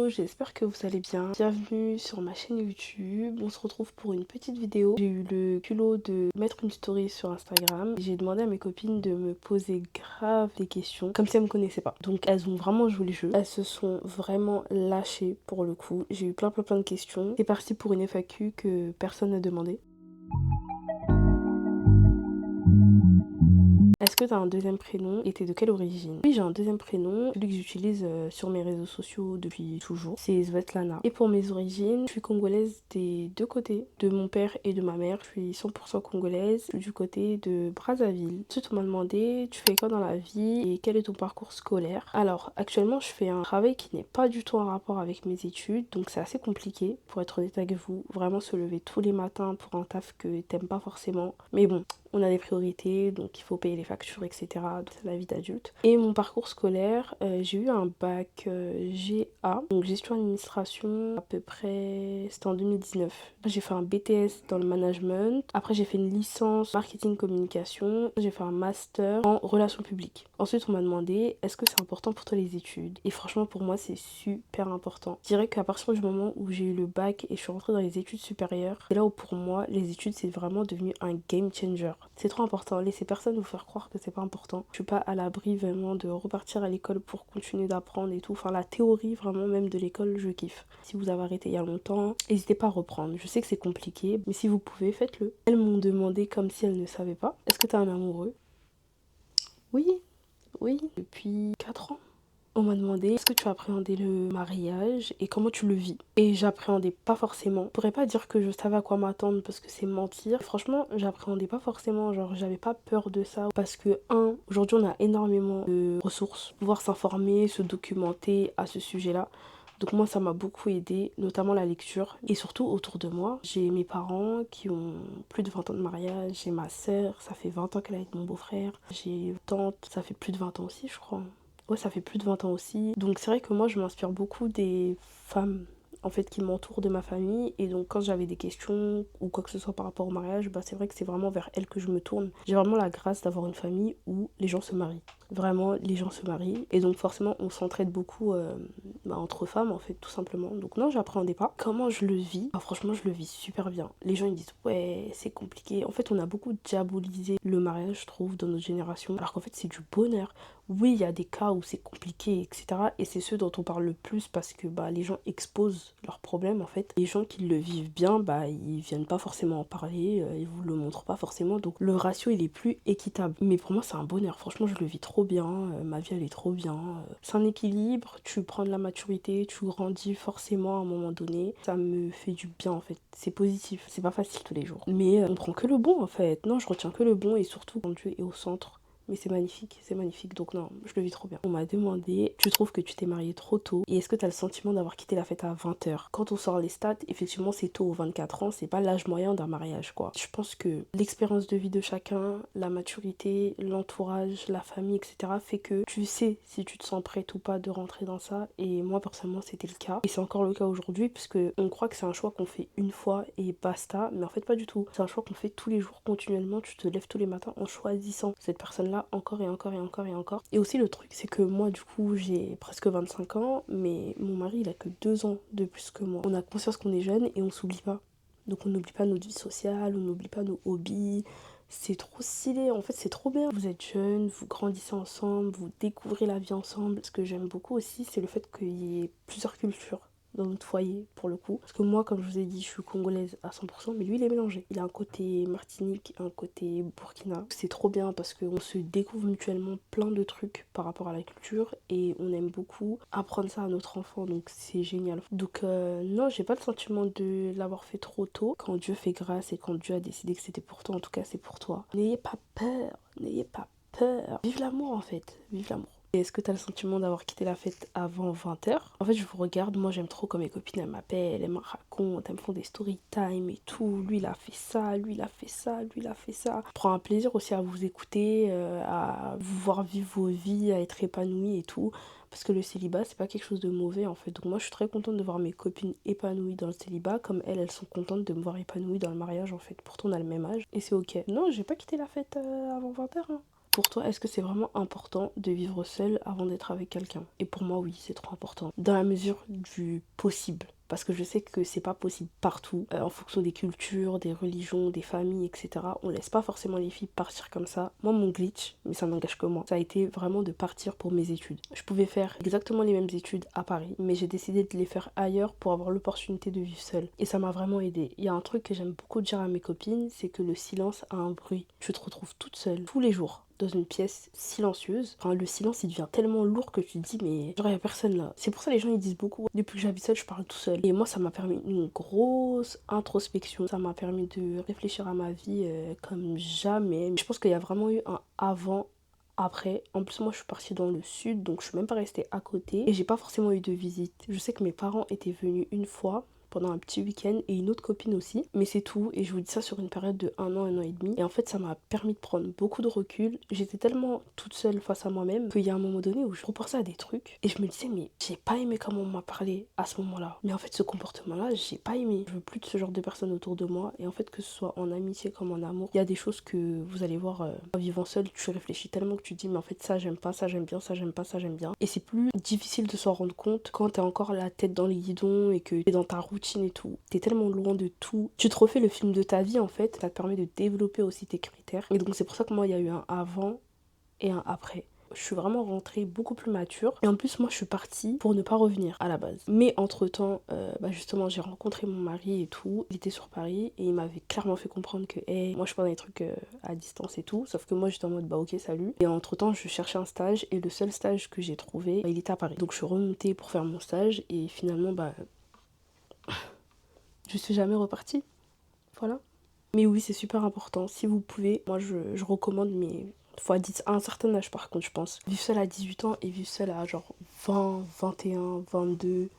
Hello, j'espère que vous allez bien. Bienvenue sur ma chaîne YouTube. On se retrouve pour une petite vidéo. J'ai eu le culot de mettre une story sur Instagram. J'ai demandé à mes copines de me poser grave des questions, comme si elles me connaissaient pas. Donc elles ont vraiment joué le jeu. Elles se sont vraiment lâchées pour le coup. J'ai eu plein de questions. C'est parti pour une FAQ que personne n'a demandé. Est-ce que tu as un deuxième prénom et t'es de quelle origine? Oui, j'ai un deuxième prénom, celui que j'utilise sur mes réseaux sociaux depuis toujours, c'est Svetlana. Et pour mes origines, je suis congolaise des deux côtés, de mon père et de ma mère. Je suis 100% congolaise, je suis du côté de Brazzaville. Ensuite, on m'a demandé, tu fais quoi dans la vie et quel est ton parcours scolaire? Alors, actuellement, je fais un travail qui n'est pas du tout en rapport avec mes études, donc c'est assez compliqué, pour être honnête avec vous. Vraiment se lever tous les matins pour un taf que t'aimes pas forcément. Mais bon, on a des priorités, donc il faut payer les factures, etc. C'est la vie d'adulte. Et mon parcours scolaire, j'ai eu un bac GA, donc gestion administration, à peu près, c'était en 2019. J'ai fait un BTS dans le management. Après, j'ai fait une licence marketing communication. J'ai fait un master en relations publiques. Ensuite, on m'a demandé, est-ce que c'est important pour toi les études? Et franchement, pour moi, c'est super important. Je dirais qu'à partir du moment où j'ai eu le bac et je suis rentrée dans les études supérieures, c'est là où pour moi, les études, c'est vraiment devenu un game changer. C'est trop important. Laissez personne vous faire croire que c'est pas important. Je suis pas à l'abri vraiment de repartir à l'école pour continuer d'apprendre et tout. Enfin, la théorie vraiment même de l'école, je kiffe. Si vous avez arrêté il y a longtemps, n'hésitez pas à reprendre. Je sais que c'est compliqué, mais si vous pouvez, faites-le. Elles m'ont demandé comme si elles ne savaient pas. Est-ce que t'as un amoureux? Oui, oui, depuis 4 ans. On m'a demandé est-ce que tu as appréhendé le mariage et comment tu le vis. Et j'appréhendais pas forcément. Je pourrais pas dire que je savais à quoi m'attendre parce que c'est mentir. Franchement, j'appréhendais pas forcément. Genre, j'avais pas peur de ça. Parce que, aujourd'hui, on a énormément de ressources. Pouvoir s'informer, se documenter à ce sujet-là. Donc moi, ça m'a beaucoup aidé, notamment la lecture. Et surtout, autour de moi, j'ai mes parents qui ont plus de 20 ans de mariage. J'ai ma sœur, ça fait 20 ans qu'elle est avec mon beau-frère. J'ai une tante, ça fait plus de 20 ans aussi, je crois. Ouais, ça fait plus de 20 ans aussi. Donc c'est vrai que moi, je m'inspire beaucoup des femmes en fait qui m'entourent de ma famille. Et donc quand j'avais des questions ou quoi que ce soit par rapport au mariage, bah c'est vrai que c'est vraiment vers elles que je me tourne. J'ai vraiment la grâce d'avoir une famille où les gens se marient. Vraiment, les gens se marient. Et donc forcément, on s'entraide beaucoup entre femmes en fait, tout simplement. Donc non, j'appréhendais pas. Comment je le vis? Bah, franchement, je le vis super bien. Les gens ils disent ouais, c'est compliqué. En fait, on a beaucoup diabolisé le mariage, je trouve, dans notre génération. Alors qu'en fait, c'est du bonheur. Oui, il y a des cas où c'est compliqué, etc. Et c'est ceux dont on parle le plus parce que bah, les gens exposent leurs problèmes en fait. Les gens qui le vivent bien, bah, ils viennent pas forcément en parler, ils vous le montrent pas forcément. Donc le ratio il est plus équitable. Mais pour moi c'est un bonheur, franchement je le vis trop bien, ma vie elle est trop bien. C'est un équilibre, tu prends de la maturité, tu grandis forcément à un moment donné. Ça me fait du bien en fait, c'est positif. C'est pas facile tous les jours. Mais on prend que le bon en fait. Non, je retiens que le bon et surtout quand Dieu est au centre. Mais c'est magnifique, donc non, je le vis trop bien. On m'a demandé, tu trouves que tu t'es mariée trop tôt et est-ce que tu as le sentiment d'avoir quitté la fête à 20 h? Quand on sort les stats, effectivement c'est tôt, 24 ans, c'est pas l'âge moyen d'un mariage quoi. Je pense que l'expérience de vie de chacun, la maturité, l'entourage, la famille, etc. fait que tu sais si tu te sens prête ou pas de rentrer dans ça et moi personnellement c'était le cas. Et c'est encore le cas aujourd'hui puisque on croit que c'est un choix qu'on fait une fois et basta, mais en fait pas du tout. C'est un choix qu'on fait tous les jours continuellement, tu te lèves tous les matins en choisissant cette personne-là encore et encore et encore et encore. Et aussi le truc c'est que moi du coup j'ai presque 25 ans mais mon mari il a que 2 ans de plus que moi. On a conscience qu'on est jeune et on s'oublie pas. Donc on n'oublie pas notre vie sociale, on n'oublie pas nos hobbies. C'est trop stylé, en fait c'est trop bien. Vous êtes jeunes, vous grandissez ensemble, vous découvrez la vie ensemble. Ce que j'aime beaucoup aussi c'est le fait qu'il y ait plusieurs cultures dans notre foyer pour le coup. Parce que moi, comme je vous ai dit, je suis congolaise à 100%, mais lui, il est mélangé. Il a un côté Martinique, un côté Burkina. C'est trop bien parce qu'on se découvre mutuellement plein de trucs par rapport à la culture et on aime beaucoup apprendre ça à notre enfant, donc c'est génial. Donc non, j'ai pas le sentiment de l'avoir fait trop tôt. Quand Dieu fait grâce et quand Dieu a décidé que c'était pour toi, en tout cas c'est pour toi. N'ayez pas peur, n'ayez pas peur. Vive l'amour en fait, vive l'amour. Et est-ce que tu as le sentiment d'avoir quitté la fête avant 20 h? En fait, je vous regarde, moi j'aime trop quand mes copines elles m'appellent, elles me racontent, elles me font des story time et tout. Lui il a fait ça, lui il a fait ça, lui il a fait ça. Je prends un plaisir aussi à vous écouter, à vous voir vivre vos vies, à être épanouie et tout. Parce que le célibat, c'est pas quelque chose de mauvais en fait. Donc moi je suis très contente de voir mes copines épanouies dans le célibat, comme elles sont contentes de me voir épanouie dans le mariage en fait. Pourtant on a le même âge et c'est ok. Non, j'ai pas quitté la fête avant 20 h. Pour toi, est-ce que c'est vraiment important de vivre seul avant d'être avec quelqu'un? Et pour moi, oui, c'est trop important. Dans la mesure du possible. Parce que je sais que c'est pas possible partout, en fonction des cultures, des religions, des familles, etc. On laisse pas forcément les filles partir comme ça. Moi, mon glitch, mais ça n'engage que moi, ça a été vraiment de partir pour mes études. Je pouvais faire exactement les mêmes études à Paris, mais j'ai décidé de les faire ailleurs pour avoir l'opportunité de vivre seule. Et ça m'a vraiment aidée. Il y a un truc que j'aime beaucoup dire à mes copines, c'est que le silence a un bruit. Tu te retrouves toute seule, tous les jours, dans une pièce silencieuse. Enfin, le silence il devient tellement lourd que tu te dis mais genre y a personne là. C'est pour ça que les gens ils disent beaucoup depuis que j'habite seule je parle tout seul. Et moi ça m'a permis une grosse introspection. Ça m'a permis de réfléchir à ma vie comme jamais. Je pense qu'il y a vraiment eu un avant après. En plus moi je suis partie dans le sud donc je suis même pas restée à côté et j'ai pas forcément eu de visite. Je sais que mes parents étaient venus une fois pendant un petit week-end et une autre copine aussi. Mais c'est tout et je vous dis ça sur une période de un an et demi. Et en fait ça m'a permis de prendre beaucoup de recul. J'étais tellement toute seule face à moi-même qu'il y a un moment donné où je repensais à des trucs et je me disais mais j'ai pas aimé comment on m'a parlé à ce moment-là. Mais en fait ce comportement-là j'ai pas aimé. Je veux plus de ce genre de personnes autour de moi et en fait que ce soit en amitié comme en amour, il y a des choses que vous allez voir en vivant seul, tu réfléchis tellement que tu te dis mais en fait ça j'aime pas, ça j'aime bien, ça j'aime pas, ça j'aime bien. Et c'est plus difficile de s'en rendre compte quand t'es encore la tête dans les guidons et que t'es dans ta routine et tout. T'es tellement loin de tout. Tu te refais le film de ta vie en fait. Ça te permet de développer aussi tes critères. Et donc c'est pour ça que moi il y a eu un avant et un après. Je suis vraiment rentrée beaucoup plus mature. Et en plus, moi, je suis partie pour ne pas revenir à la base. Mais entre-temps, justement, j'ai rencontré mon mari et tout. Il était sur Paris et il m'avait clairement fait comprendre que, hey, moi, je fais des trucs à distance et tout. Sauf que moi, j'étais en mode, bah ok, salut. Et entre-temps, je cherchais un stage et le seul stage que j'ai trouvé, il était à Paris. Donc, je suis remontée pour faire mon stage et finalement, je suis jamais repartie. Voilà. Mais oui, c'est super important. Si vous pouvez, moi, je recommande, mais fois 10 à un certain âge par contre je pense. Vivre seule à 18 ans et vivre seule à genre 20, 21, 22,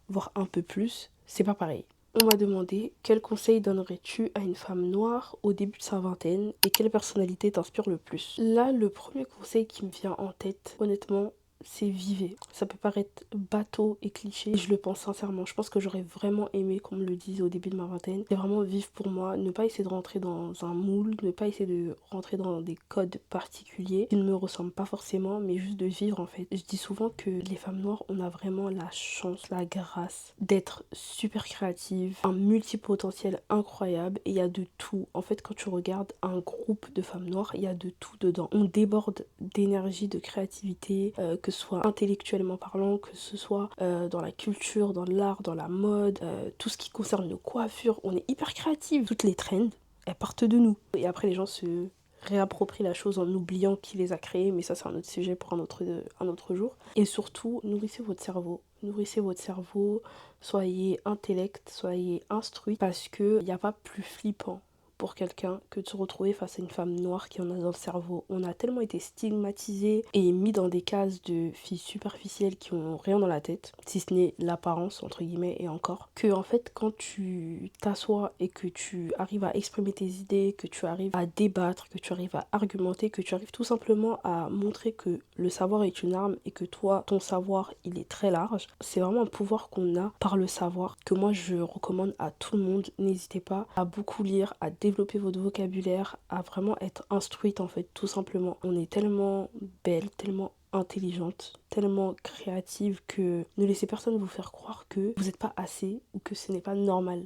voire un peu plus, c'est pas pareil. On m'a demandé quel conseil donnerais-tu à une femme noire au début de sa vingtaine et quelle personnalité t'inspire le plus. Là, le premier conseil qui me vient en tête, honnêtement, c'est vivez. Ça peut paraître bateau et cliché, et je le pense sincèrement. Je pense que j'aurais vraiment aimé qu'on me le dise au début de ma vingtaine. C'est vraiment vivre pour moi, ne pas essayer de rentrer dans un moule, ne pas essayer de rentrer dans des codes particuliers qui ne me ressemblent pas forcément, mais juste de vivre en fait. Je dis souvent que les femmes noires, on a vraiment la chance, la grâce d'être super créative, un multipotentiel incroyable et il y a de tout. En fait, quand tu regardes un groupe de femmes noires, il y a de tout dedans. On déborde d'énergie, de créativité, que ce soit intellectuellement parlant, que ce soit dans la culture, dans l'art, dans la mode, tout ce qui concerne le coiffure, on est hyper créative. Toutes les trends, elles partent de nous. Et après, les gens se réapproprient la chose en oubliant qui les a créées, mais ça c'est un autre sujet pour un autre jour. Et surtout, nourrissez votre cerveau. Nourrissez votre cerveau, soyez intellect, soyez instruit, parce qu'il n'y a pas plus flippant pour quelqu'un que de se retrouver face à une femme noire qui en a dans le cerveau. On a tellement été stigmatisés et mis dans des cases de filles superficielles qui ont rien dans la tête, si ce n'est l'apparence entre guillemets et encore, que en fait quand tu t'assois et que tu arrives à exprimer tes idées, que tu arrives à débattre, que tu arrives à argumenter, que tu arrives tout simplement à montrer que le savoir est une arme et que toi, ton savoir, il est très large, c'est vraiment un pouvoir qu'on a par le savoir que moi je recommande à tout le monde. N'hésitez pas à beaucoup lire, à développer votre vocabulaire, à vraiment être instruite en fait, tout simplement. On est tellement belle, tellement intelligente, tellement créative que ne laissez personne vous faire croire que vous n'êtes pas assez ou que ce n'est pas normal.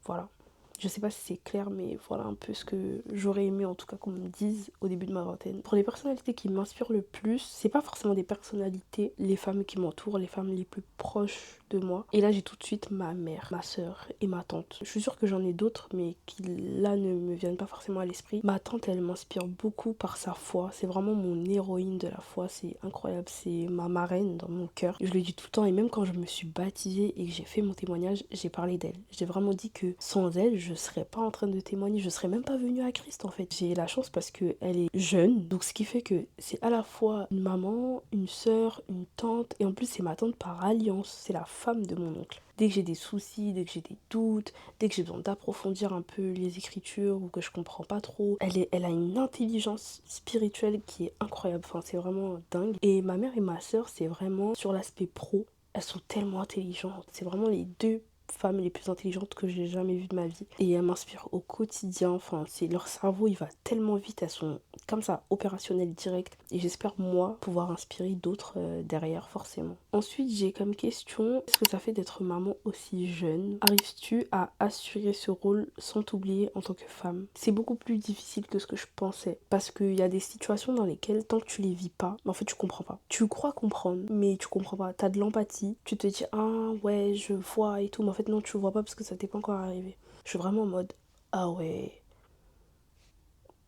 Voilà. Je sais pas si c'est clair, mais voilà un peu ce que j'aurais aimé en tout cas qu'on me dise au début de ma vingtaine. Pour les personnalités qui m'inspirent le plus, c'est pas forcément des personnalités, les femmes qui m'entourent, les femmes les plus proches de moi. Et là j'ai tout de suite ma mère, ma soeur et ma tante. Je suis sûre que j'en ai d'autres, mais qui là ne me viennent pas forcément à l'esprit. Ma tante, elle m'inspire beaucoup par sa foi. C'est vraiment mon héroïne de la foi, c'est incroyable. C'est ma marraine dans mon cœur. Je le dis tout le temps et même quand je me suis baptisée et que j'ai fait mon témoignage, j'ai parlé d'elle. J'ai vraiment dit que sans elle, je serais pas en train de témoigner, je serais même pas venue à Christ en fait. J'ai la chance parce que elle est jeune, donc ce qui fait que c'est à la fois une maman, une sœur, une tante, et en plus c'est ma tante par alliance, c'est la femme de mon oncle. Dès que j'ai des soucis, dès que j'ai des doutes, dès que j'ai besoin d'approfondir un peu les écritures ou que je comprends pas trop, elle a une intelligence spirituelle qui est incroyable, enfin c'est vraiment dingue. Et ma mère et ma sœur, c'est vraiment sur l'aspect pro, elles sont tellement intelligentes, c'est vraiment les deux femmes les plus intelligentes que j'ai jamais vues de ma vie et elles m'inspirent au quotidien. Enfin, c'est leur cerveau, il va tellement vite, elles sont comme ça, opérationnel direct. Et j'espère, moi, pouvoir inspirer d'autres derrière, forcément. Ensuite, j'ai comme question, qu'est-ce que ça fait d'être maman aussi jeune? Arrives-tu à assurer ce rôle sans t'oublier en tant que femme? C'est beaucoup plus difficile que ce que je pensais. Parce qu'il y a des situations dans lesquelles, tant que tu les vis pas, en fait, tu comprends pas. Tu crois comprendre, mais tu comprends pas. T'as de l'empathie. Tu te dis, ah ouais, je vois et tout. Mais en fait, non, tu vois pas parce que ça t'est pas encore arrivé. Je suis vraiment en mode, ah ouais.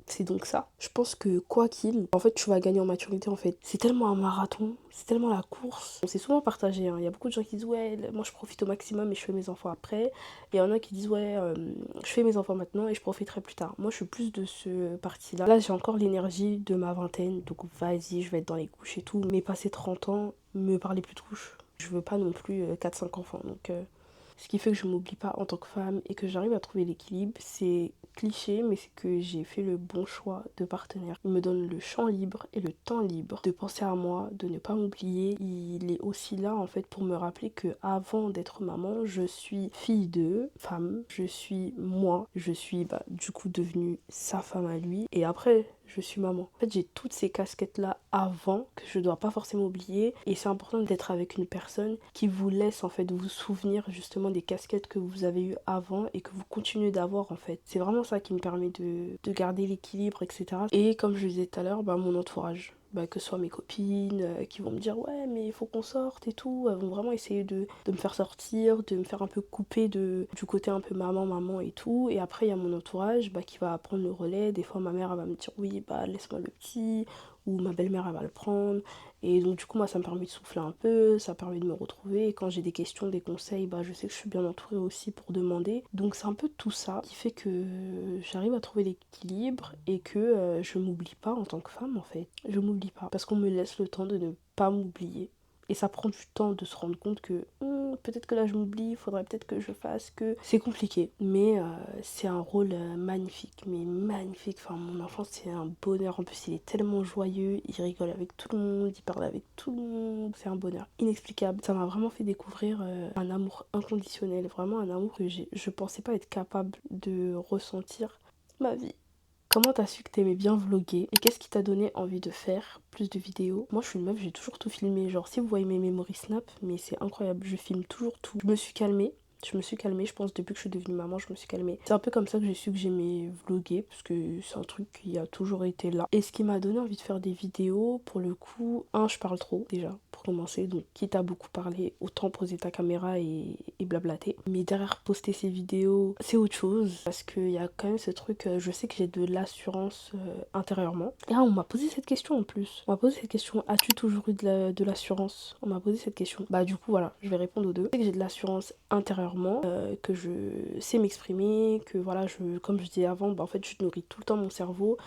C'est donc ça. Je pense que quoi qu'il, en fait, tu vas gagner en maturité en fait. C'est tellement un marathon, c'est tellement la course. C'est souvent partagé, hein. Il y a beaucoup de gens qui disent ouais, moi je profite au maximum et je fais mes enfants après. Et il y en a qui disent ouais, je fais mes enfants maintenant et je profiterai plus tard. Moi je suis plus de ce parti-là. Là j'ai encore l'énergie de ma vingtaine, donc vas-y, je vais être dans les couches et tout. Mais passer 30 ans, me parler plus de couches. Je veux pas non plus 4-5 enfants. Donc ce qui fait que je m'oublie pas en tant que femme et que j'arrive à trouver l'équilibre, c'est cliché, mais c'est que j'ai fait le bon choix de partenaire. Il me donne le champ libre et le temps libre de penser à moi, de ne pas m'oublier. Il est aussi là en fait pour me rappeler que avant d'être maman, je suis fille de femme, je suis moi, je suis du coup devenue sa femme à lui et après je suis maman. En fait, j'ai toutes ces casquettes-là avant que je dois pas forcément oublier et c'est important d'être avec une personne qui vous laisse en fait vous souvenir justement des casquettes que vous avez eues avant et que vous continuez d'avoir en fait. C'est vraiment ça qui me permet de garder l'équilibre, etc. Et comme je le disais tout à l'heure, mon entourage. Que ce soit mes copines qui vont me dire ouais mais il faut qu'on sorte et tout, elles vont vraiment essayer de me faire sortir, de me faire un peu couper du côté un peu maman et tout. Et après il y a mon entourage qui va prendre le relais. Des fois ma mère elle va me dire oui laisse-moi le petit, ou ma belle-mère elle va le prendre. Et donc du coup moi ça me permet de souffler un peu, ça permet de me retrouver. Et quand j'ai des questions, des conseils, je sais que je suis bien entourée aussi pour demander. Donc c'est un peu tout ça qui fait que j'arrive à trouver l'équilibre et que je m'oublie pas en tant que femme en fait. Je m'oublie pas parce qu'on me laisse le temps de ne pas m'oublier. Et ça prend du temps de se rendre compte que peut-être que là je m'oublie, il faudrait peut-être que je fasse que... C'est compliqué, mais c'est un rôle magnifique, mais magnifique. Enfin, mon enfant, c'est un bonheur. En plus, il est tellement joyeux, il rigole avec tout le monde, il parle avec tout le monde. C'est un bonheur inexplicable. Ça m'a vraiment fait découvrir un amour inconditionnel, vraiment un amour que je pensais pas être capable de ressentir ma vie. Comment t'as su que t'aimais bien vlogger et qu'est-ce qui t'a donné envie de faire plus de vidéos? Moi je suis une meuf, j'ai toujours tout filmé, genre si vous voyez mes memories snap, mais c'est incroyable, je filme toujours tout. Je me suis calmée, je pense depuis que je suis devenue maman, je me suis calmée. C'est un peu comme ça que j'ai su que j'aimais vlogger, parce que c'est un truc qui a toujours été là. Et ce qui m'a donné envie de faire des vidéos, pour le coup, je parle trop déjà, pour commencer, donc quitte à beaucoup parler, autant poser ta caméra et blablater. Mais derrière poster ces vidéos, c'est autre chose, parce qu'il y a quand même ce truc, je sais que j'ai de l'assurance intérieurement. Et on m'a posé cette question en plus. On m'a posé cette question, as-tu toujours eu de l'assurance? On m'a posé cette question. Du coup voilà, je vais répondre aux deux. Je sais que j'ai de l'assurance intérieurement, que je sais m'exprimer, que voilà, comme je disais avant, en fait je nourris tout le temps mon cerveau.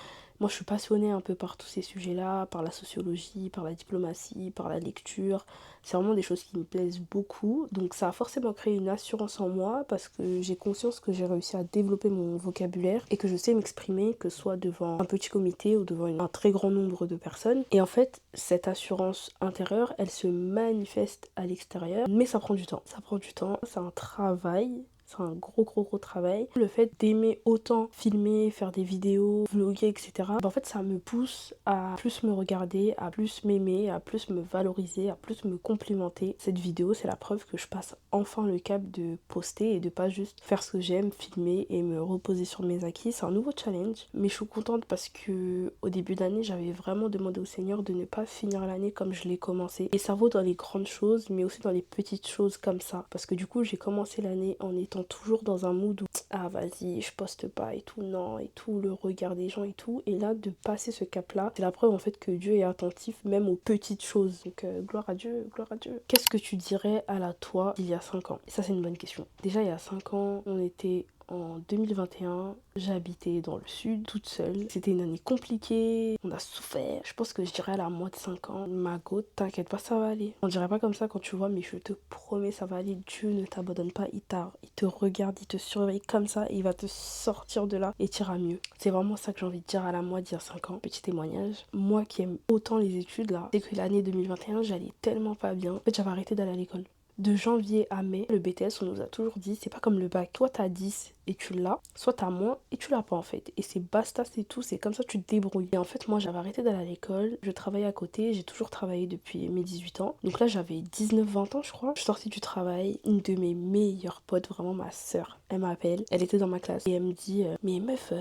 Moi je suis passionnée un peu par tous ces sujets-là, par la sociologie, par la diplomatie, par la lecture. C'est vraiment des choses qui me plaisent beaucoup. Donc ça a forcément créé une assurance en moi parce que j'ai conscience que j'ai réussi à développer mon vocabulaire et que je sais m'exprimer, que ce soit devant un petit comité ou devant un très grand nombre de personnes. Et en fait, cette assurance intérieure, elle se manifeste à l'extérieur, mais ça prend du temps. Ça prend du temps, c'est un travail. C'est un gros travail. Le fait d'aimer autant filmer, faire des vidéos, vlogger, etc. En fait, ça me pousse à plus me regarder, à plus m'aimer, à plus me valoriser, à plus me complimenter. Cette vidéo, c'est la preuve que je passe enfin le cap de poster et de pas juste faire ce que j'aime, filmer et me reposer sur mes acquis. C'est un nouveau challenge, mais je suis contente parce que au début d'année, j'avais vraiment demandé au Seigneur de ne pas finir l'année comme je l'ai commencé. Et ça vaut dans les grandes choses, mais aussi dans les petites choses comme ça. Parce que du coup, j'ai commencé l'année en étant toujours dans un mood où vas-y je poste pas et tout, non et tout, le regard des gens et tout, et là de passer ce cap là, c'est la preuve en fait que Dieu est attentif même aux petites choses. Donc gloire à Dieu, gloire à Dieu. Qu'est-ce que tu dirais à la toi il y a 5 ans? Et ça c'est une bonne question. Déjà il y a 5 ans on était en 2021, j'habitais dans le sud toute seule. C'était une année compliquée, on a souffert. Je pense que je dirais à la moi de 5 ans, Mago, t'inquiète pas, ça va aller. On dirait pas comme ça quand tu vois, mais je te promets, ça va aller. Dieu ne t'abandonne pas, il te regarde, il te surveille comme ça, et il va te sortir de là et t'ira mieux. C'est vraiment ça que j'ai envie de dire à la moi d'il y a 5 ans. Petit témoignage. Moi qui aime autant les études là, c'est que l'année 2021, j'allais tellement pas bien. En fait, j'avais arrêté d'aller à l'école. De janvier à mai, le BTS, on nous a toujours dit, c'est pas comme le bac. Toi, t'as 10, et tu l'as, soit t'as moins et tu l'as pas en fait. Et c'est basta, c'est tout, c'est comme ça tu te débrouilles. Et en fait, moi j'avais arrêté d'aller à l'école, je travaillais à côté, j'ai toujours travaillé depuis mes 18 ans. Donc là j'avais 19-20 ans je crois. Je suis sortie du travail, une de mes meilleures potes, vraiment ma sœur, elle m'appelle, elle était dans ma classe et elle me dit mais meuf,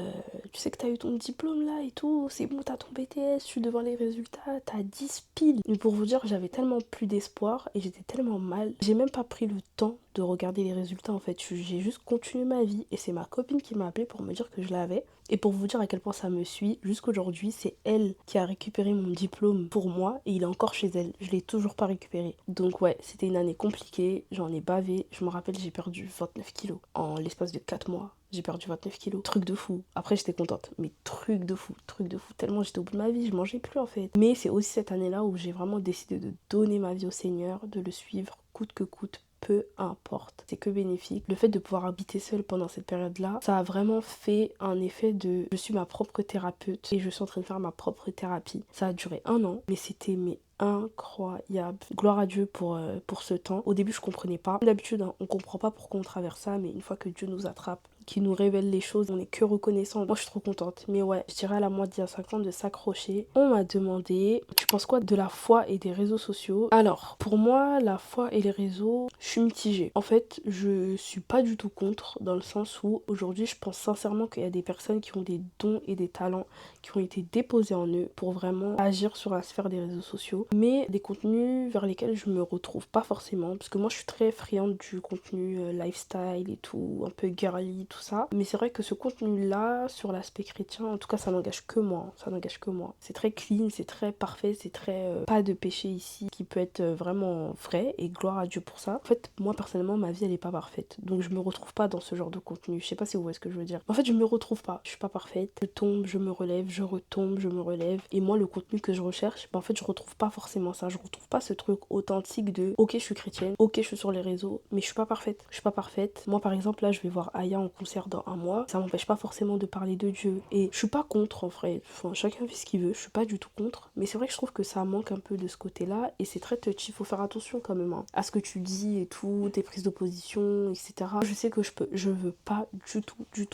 tu sais que t'as eu ton diplôme là et tout, c'est bon, t'as ton BTS, je suis devant les résultats, t'as 10 piles. Mais pour vous dire, j'avais tellement plus d'espoir et j'étais tellement mal, j'ai même pas pris le temps de regarder les résultats en fait. J'ai juste continué ma vie et c'est ma copine qui m'a appelé pour me dire que je l'avais. Et pour vous dire à quel point ça me suit, jusqu'aujourd'hui, c'est elle qui a récupéré mon diplôme pour moi et il est encore chez elle. Je l'ai toujours pas récupéré. Donc ouais, c'était une année compliquée, j'en ai bavé. Je me rappelle, j'ai perdu 29 kilos en l'espace de 4 mois. J'ai perdu 29 kilos. Truc de fou. Après, j'étais contente. Mais truc de fou, truc de fou. Tellement j'étais au bout de ma vie, je mangeais plus en fait. Mais c'est aussi cette année-là où j'ai vraiment décidé de donner ma vie au Seigneur, de le suivre coûte que coûte. Peu importe, c'est que bénéfique. Le fait de pouvoir habiter seule pendant cette période-là, ça a vraiment fait un effet de je suis ma propre thérapeute et je suis en train de faire ma propre thérapie. Ça a duré 1 an, mais c'était incroyable. Gloire à Dieu pour ce temps. Au début, je comprenais pas. D'habitude, hein, on comprend pas pourquoi on traverse ça, mais une fois que Dieu nous attrape, qui nous révèle les choses, on est que reconnaissant. Moi, je suis trop contente. Mais ouais, je dirais à la moi d'il y a 5 ans de s'accrocher. On m'a demandé, tu penses quoi de la foi et des réseaux sociaux? Alors, pour moi, la foi et les réseaux, je suis mitigée. En fait, je suis pas du tout contre, dans le sens où aujourd'hui, je pense sincèrement qu'il y a des personnes qui ont des dons et des talents qui ont été déposés en eux pour vraiment agir sur la sphère des réseaux sociaux, mais des contenus vers lesquels je me retrouve pas forcément, parce que moi je suis très friande du contenu lifestyle et tout, un peu girly, tout ça, mais c'est vrai que ce contenu là sur l'aspect chrétien, en tout cas ça n'engage que moi, ça n'engage que moi. C'est très clean, c'est très parfait, c'est très pas de péché ici, qui peut être vraiment vrai, et gloire à Dieu pour ça. En fait, moi personnellement, ma vie elle est pas parfaite, donc je me retrouve pas dans ce genre de contenu. Je sais pas si vous voyez ce que je veux dire. En fait, je me retrouve pas, je suis pas parfaite, je tombe, je me relève, je retombe, je me relève, et moi le contenu que je recherche, en fait je retrouve pas forcément ça, je retrouve pas ce truc authentique de ok je suis chrétienne, ok je suis sur les réseaux, mais je suis pas parfaite, je suis pas parfaite. Moi par exemple là je vais voir Aya en concert dans 1 mois, ça m'empêche pas forcément de parler de Dieu, et je suis pas contre en vrai, enfin, chacun fait ce qu'il veut, je suis pas du tout contre, mais c'est vrai que je trouve que ça manque un peu de ce côté là, et c'est très touchy, faut faire attention quand même hein, à ce que tu dis et tout, tes prises d'opposition, etc. Je sais que je veux pas du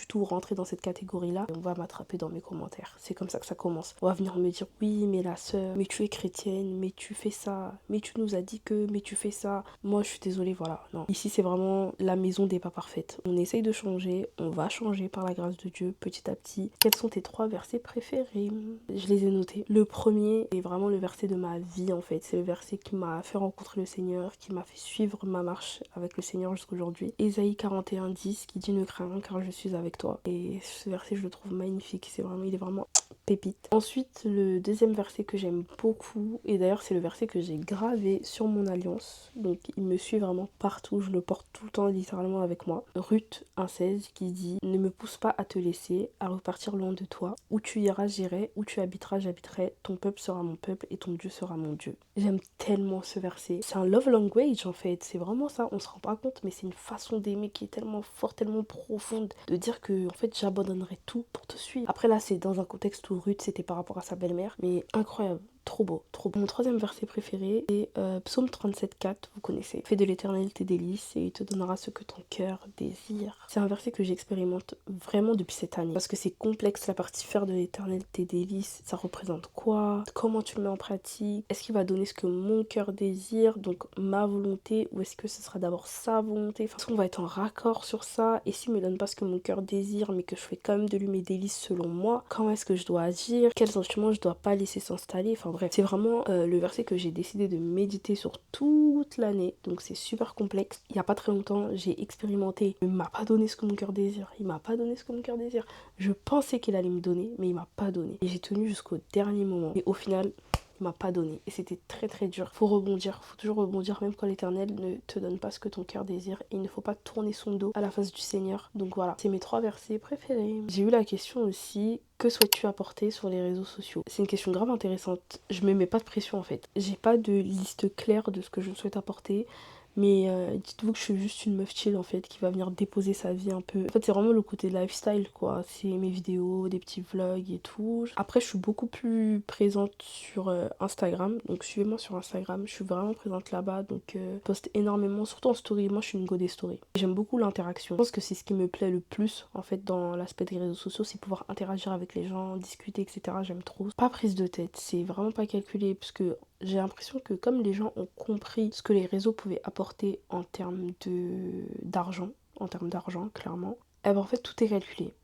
tout rentrer dans cette catégorie là, on va m'attraper dans mes commentaires, c'est comme ça que ça commence. On va venir me dire oui mais la sœur, mais tu es chrétienne, mais tu fais ça, mais tu nous as dit que, mais tu fais ça. Moi je suis désolée, voilà, non. Ici c'est vraiment la maison des pas parfaites. On essaye de changer, on va changer par la grâce de Dieu petit à petit. Quels sont tes 3 versets préférés? Je les ai notés. Le premier est vraiment le verset de ma vie en fait. C'est le verset qui m'a fait rencontrer le Seigneur, qui m'a fait suivre ma marche avec le Seigneur jusqu'aujourd'hui. Ésaïe 41:10 qui dit ne crains rien car je suis avec toi. Et ce verset je le trouve magnifique. Il est vraiment pépite. Ensuite, le deuxième verset que j'aime beaucoup, et d'ailleurs c'est le verset que j'ai gravé sur mon alliance, donc il me suit vraiment partout, je le porte tout le temps littéralement avec moi. Ruth 1:16 qui dit ne me pousse pas à te laisser, à repartir loin de toi. Où tu iras, j'irai, où tu habiteras, j'habiterai. Ton peuple sera mon peuple et ton Dieu sera mon Dieu. J'aime tellement ce verset. C'est un love language en fait, c'est vraiment ça, on se rend pas compte, mais c'est une façon d'aimer qui est tellement forte, tellement profonde, de dire que en fait j'abandonnerai tout pour te suivre. Après là c'est dans un contexte où Ruth c'était par rapport à sa belle-mère, mais incroyable. Trop beau, trop beau. Mon troisième verset préféré est Psaume 37:4, vous connaissez. Fais de l'Éternel tes délices et il te donnera ce que ton cœur désire. C'est un verset que j'expérimente vraiment depuis cette année parce que c'est complexe la partie faire de l'Éternel tes délices. Ça représente quoi? Comment tu le mets en pratique? Est-ce qu'il va donner ce que mon cœur désire, donc ma volonté, ou est-ce que ce sera d'abord sa volonté? Est-ce qu'on va être en raccord sur ça? Et s'il me donne pas ce que mon cœur désire mais que je fais quand même de lui mes délices selon moi, comment est-ce que je dois agir? Quels sentiments je dois pas laisser s'installer? Enfin bref, c'est vraiment le verset que j'ai décidé de méditer sur toute l'année, donc c'est super complexe. Il y a pas très longtemps, j'ai expérimenté. Il m'a pas donné ce que mon cœur désire. Il m'a pas donné ce que mon cœur désire. Je pensais qu'il allait me donner, mais il m'a pas donné. Et j'ai tenu jusqu'au dernier moment. Et au final, il m'a pas donné. Et c'était très très dur. Faut rebondir, faut toujours rebondir, même quand l'Éternel ne te donne pas ce que ton cœur désire. Et il ne faut pas tourner son dos à la face du Seigneur. Donc voilà, c'est mes 3 versets préférés. J'ai eu la question aussi, que souhaites-tu apporter sur les réseaux sociaux? C'est une question grave intéressante. Je me mets pas de pression en fait. J'ai pas de liste claire de ce que je souhaite apporter. Mais dites-vous que je suis juste une meuf chill en fait qui va venir déposer sa vie un peu. En fait c'est vraiment le côté lifestyle quoi, c'est mes vidéos, des petits vlogs et tout. Après je suis beaucoup plus présente sur Instagram, donc suivez-moi sur Instagram, je suis vraiment présente là-bas, donc je poste énormément, surtout en story. Moi je suis une go des stories. J'aime beaucoup l'interaction. Je pense que c'est ce qui me plaît le plus en fait dans l'aspect des réseaux sociaux, c'est pouvoir interagir avec les gens, discuter, etc. J'aime trop. Pas prise de tête, c'est vraiment pas calculé parce que j'ai l'impression que comme les gens ont compris ce que les réseaux pouvaient apporter en termes d'argent, clairement, eh ben en fait tout est calculé.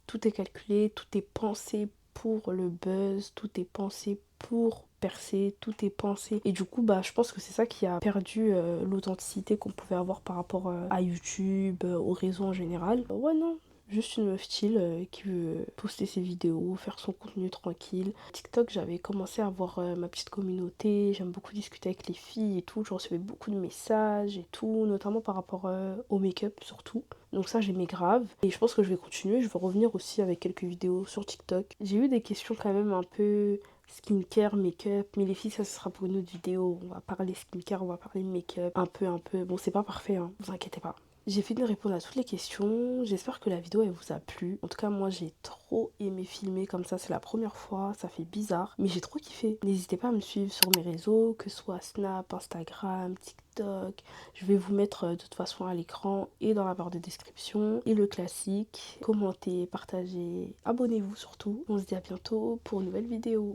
Tout est calculé, tout est pensé pour le buzz, tout est pensé pour percer, tout est pensé. Et du coup, bah, je pense que c'est ça qui a perdu l'authenticité qu'on pouvait avoir par rapport à YouTube, au réseau en général. Ouais, non, juste une meuf chill qui veut poster ses vidéos, faire son contenu tranquille. TikTok, j'avais commencé à avoir ma petite communauté, j'aime beaucoup discuter avec les filles et tout, je recevais beaucoup de messages et tout, notamment par rapport au make-up surtout. Donc ça j'aimais grave et je pense que je vais continuer, je vais revenir aussi avec quelques vidéos sur TikTok. J'ai eu des questions quand même un peu skincare, make-up, mais les filles ça ce sera pour une autre vidéo. On va parler skincare, on va parler make-up, un peu. Bon c'est pas parfait hein, vous inquiétez pas. J'ai fini de répondre à toutes les questions, j'espère que la vidéo elle vous a plu. En tout cas moi j'ai trop aimé filmer comme ça, c'est la première fois, ça fait bizarre, mais j'ai trop kiffé. N'hésitez pas à me suivre sur mes réseaux, que ce soit Snap, Instagram, TikTok. Je vais vous mettre de toute façon à l'écran et dans la barre de description. Et le classique, commentez, partagez, abonnez-vous surtout. On se dit à bientôt pour une nouvelle vidéo.